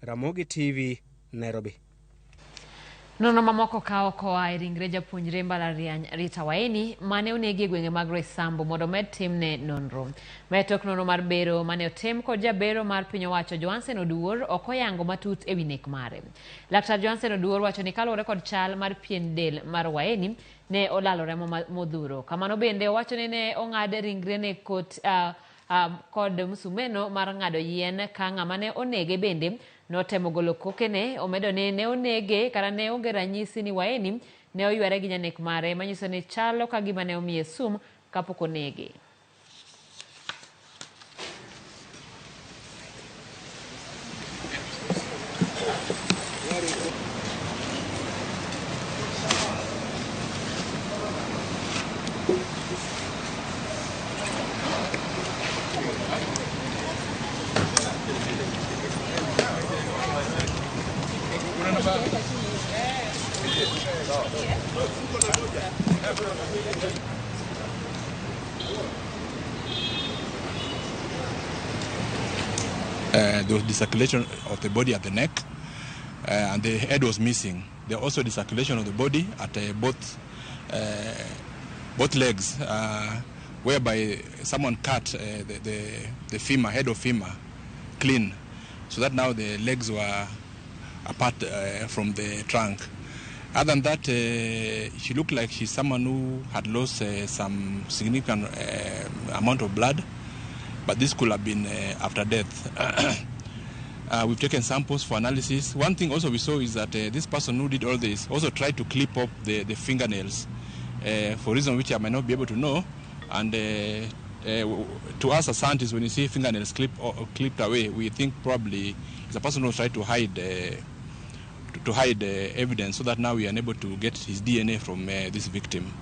Ramogi TV, Nairobi. Nono mamoko kao koa ringre japuonjre mbalariany Rita Waeni mane onegi gwenge mag Roysambu mondo med timne nonro. Metok nono mar bero mane otim kod jabero mar piny owacho Johansen Oduor okoyango matut ewi nek mare. Laktar Johansen Oduor wacho ni kaluwore kod chal mar pien del mar Waeni ne olalore modhuro. Kamano bende owacho ni ne ong'ad ringre ne kod musumeno mar ng'ado yien ka ng'ama ne onege bende notemo golo kokene. Omedo ni ne onege kata ne onge ranyisi ni Waeni ne oyware gi nyanek mare, manyiso ni chalo ka gima ne omiye sum kapok onege. There was disarticulation of the body at the neck, and the head was missing. There was also disarticulation of the body at both legs, whereby someone cut the femur, head of femur, clean, so that now the legs were apart from the trunk. Other than that, she looked like she's someone who had lost some significant amount of blood, but this could have been after death. We've taken samples for analysis. One thing also we saw is that this person who did all this also tried to clip up the fingernails for reason which I might not be able to know. And to us as scientists, when you see fingernails clipped away, we think probably it's a person who tried to hide evidence, so that now we are unable to get his DNA from this victim.